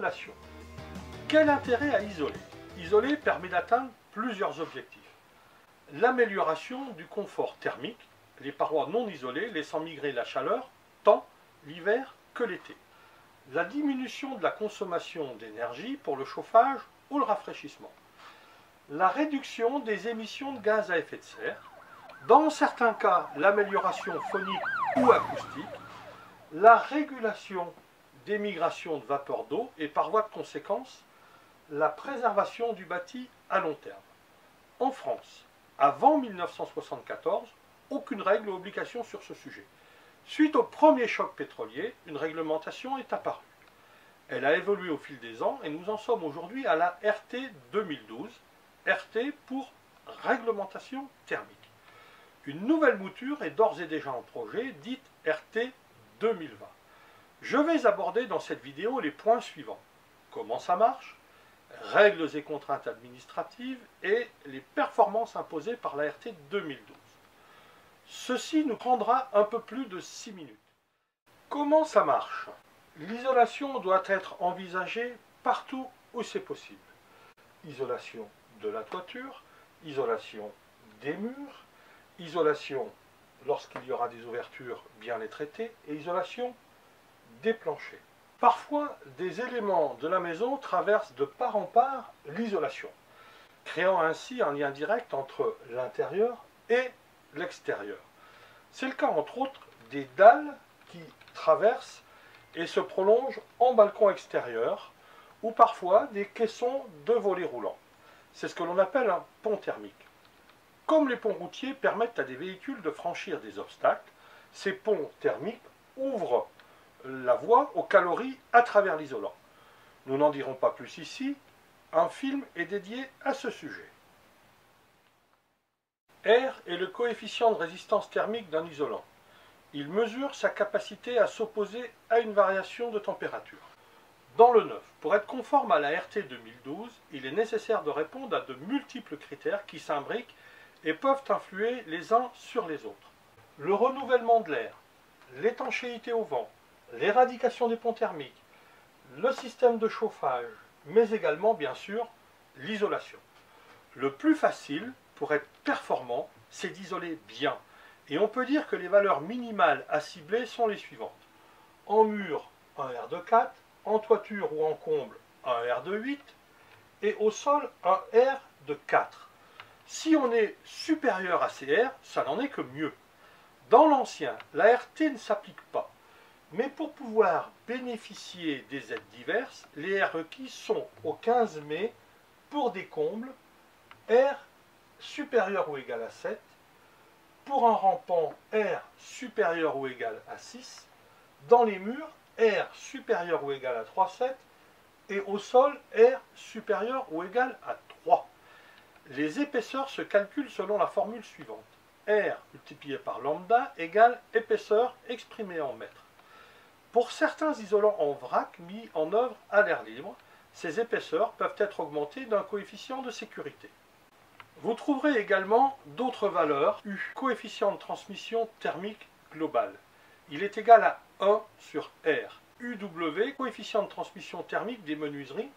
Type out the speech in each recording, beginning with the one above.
Isolation. Quel intérêt à isoler? Isoler permet d'atteindre plusieurs objectifs. L'amélioration du confort thermique, les parois non isolées laissant migrer la chaleur tant l'hiver que l'été. La diminution de la consommation d'énergie pour le chauffage ou le rafraîchissement. La réduction des émissions de gaz à effet de serre. Dans certains cas, l'amélioration phonique ou acoustique. La régulation des migrations de vapeur d'eau et par voie de conséquence, la préservation du bâti à long terme. En France, avant 1974, aucune règle ou obligation sur ce sujet. Suite au premier choc pétrolier, une réglementation est apparue. Elle a évolué au fil des ans et nous en sommes aujourd'hui à la RT 2012, RT pour réglementation thermique. Une nouvelle mouture est d'ores et déjà en projet, dite RT 2020. Je vais aborder dans cette vidéo les points suivants. Comment ça marche, règles et contraintes administratives et les performances imposées par la RT 2012. Ceci nous prendra un peu plus de 6 minutes. Comment ça marche? L'isolation doit être envisagée partout où c'est possible. Isolation de la toiture, isolation des murs, isolation lorsqu'il y aura des ouvertures, bien les traiter, et isolation des planchers. Parfois, des éléments de la maison traversent de part en part l'isolation, créant ainsi un lien direct entre l'intérieur et l'extérieur. C'est le cas entre autres des dalles qui traversent et se prolongent en balcon extérieur, ou parfois des caissons de volets roulants. C'est ce que l'on appelle un pont thermique. Comme les ponts routiers permettent à des véhicules de franchir des obstacles, ces ponts thermiques ouvrent la voie aux calories à travers l'isolant. Nous n'en dirons pas plus ici, un film est dédié à ce sujet. R est le coefficient de résistance thermique d'un isolant. Il mesure sa capacité à s'opposer à une variation de température. Dans le neuf, pour être conforme à la RT 2012, il est nécessaire de répondre à de multiples critères qui s'imbriquent et peuvent influer les uns sur les autres. Le renouvellement de l'air, l'étanchéité au vent, l'éradication des ponts thermiques, le système de chauffage, mais également, bien sûr, l'isolation. Le plus facile, pour être performant, c'est d'isoler bien. Et on peut dire que les valeurs minimales à cibler sont les suivantes. En mur, un R de 4, en toiture ou en comble, un R de 8, et au sol, un R de 4. Si on est supérieur à ces R, ça n'en est que mieux. Dans l'ancien, la RT ne s'applique pas. Mais pour pouvoir bénéficier des aides diverses, les R requis sont au 15 mai pour des combles, R supérieur ou égal à 7, pour un rampant R supérieur ou égal à 6, dans les murs, R supérieur ou égal à 3,7 et au sol, R supérieur ou égal à 3. Les épaisseurs se calculent selon la formule suivante. R multiplié par lambda égale épaisseur exprimée en mètres. Pour certains isolants en vrac mis en œuvre à l'air libre, ces épaisseurs peuvent être augmentées d'un coefficient de sécurité. Vous trouverez également d'autres valeurs, U, coefficient de transmission thermique global. Il est égal à 1 sur R. UW, coefficient de transmission thermique des menuiseries,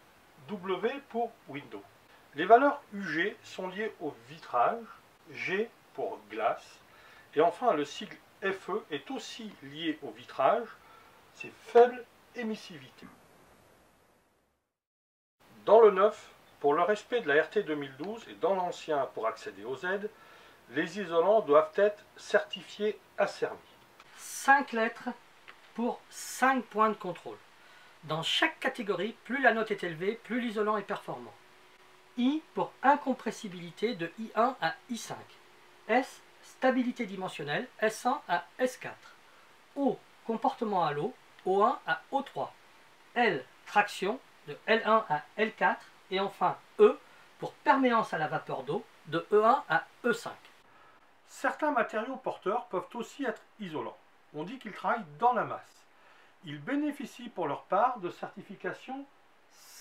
W pour Windows. Les valeurs UG sont liées au vitrage, G pour glace, et enfin le sigle FE est aussi lié au vitrage, c'est faible émissivité. Dans le neuf, pour le respect de la RT 2012 et dans l'ancien pour accéder aux aides, les isolants doivent être certifiés ACERMI. 5 lettres pour 5 points de contrôle. Dans chaque catégorie, plus la note est élevée, plus l'isolant est performant. I pour incompressibilité de I1 à I5. S, stabilité dimensionnelle, S1 à S4. O, comportement à l'eau, O1 à O3. L, traction, de L1 à L4. Et enfin E, pour perméance à la vapeur d'eau, de E1 à E5. Certains matériaux porteurs peuvent aussi être isolants. On dit qu'ils travaillent dans la masse. Ils bénéficient pour leur part de certification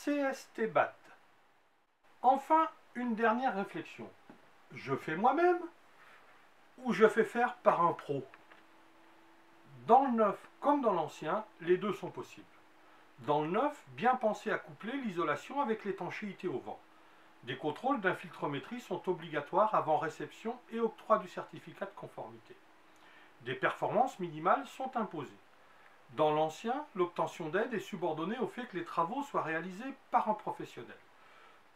CST-BAT. Enfin, une dernière réflexion. Je fais moi-même ou je fais faire par un pro? Dans le neuf comme dans l'ancien, les deux sont possibles. Dans le neuf, bien penser à coupler l'isolation avec l'étanchéité au vent. Des contrôles d'infiltrométrie sont obligatoires avant réception et octroi du certificat de conformité. Des performances minimales sont imposées. Dans l'ancien, l'obtention d'aide est subordonnée au fait que les travaux soient réalisés par un professionnel.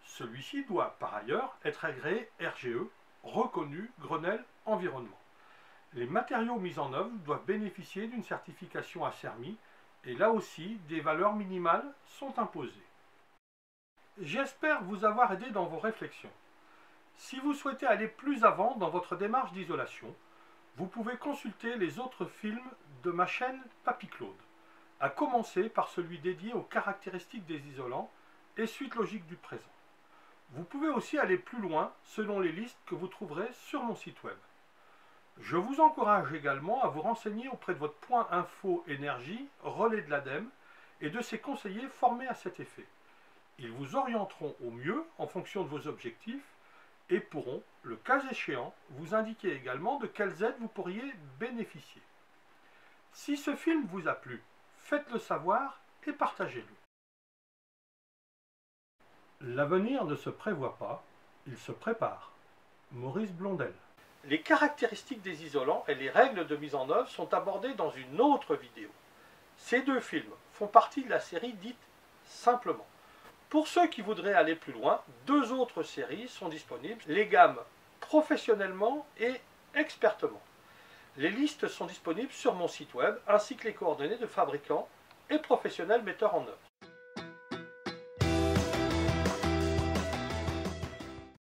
Celui-ci doit, par ailleurs, être agréé RGE, reconnu Grenelle Environnement. Les matériaux mis en œuvre doivent bénéficier d'une certification ACERMI et là aussi, des valeurs minimales sont imposées. J'espère vous avoir aidé dans vos réflexions. Si vous souhaitez aller plus avant dans votre démarche d'isolation, vous pouvez consulter les autres films de ma chaîne Papy Claude, à commencer par celui dédié aux caractéristiques des isolants et suite logique du présent. Vous pouvez aussi aller plus loin selon les listes que vous trouverez sur mon site web. Je vous encourage également à vous renseigner auprès de votre point info énergie, relais de l'ADEME, et de ses conseillers formés à cet effet. Ils vous orienteront au mieux en fonction de vos objectifs et pourront, le cas échéant, vous indiquer également de quelles aides vous pourriez bénéficier. Si ce film vous a plu, faites-le savoir et partagez-le. L'avenir ne se prévoit pas, il se prépare. Maurice Blondel. Les caractéristiques des isolants et les règles de mise en œuvre sont abordées dans une autre vidéo. Ces deux films font partie de la série dite Simplement. Pour ceux qui voudraient aller plus loin, deux autres séries sont disponibles, les gammes Professionnellement et Expertement. Les listes sont disponibles sur mon site web ainsi que les coordonnées de fabricants et professionnels metteurs en œuvre.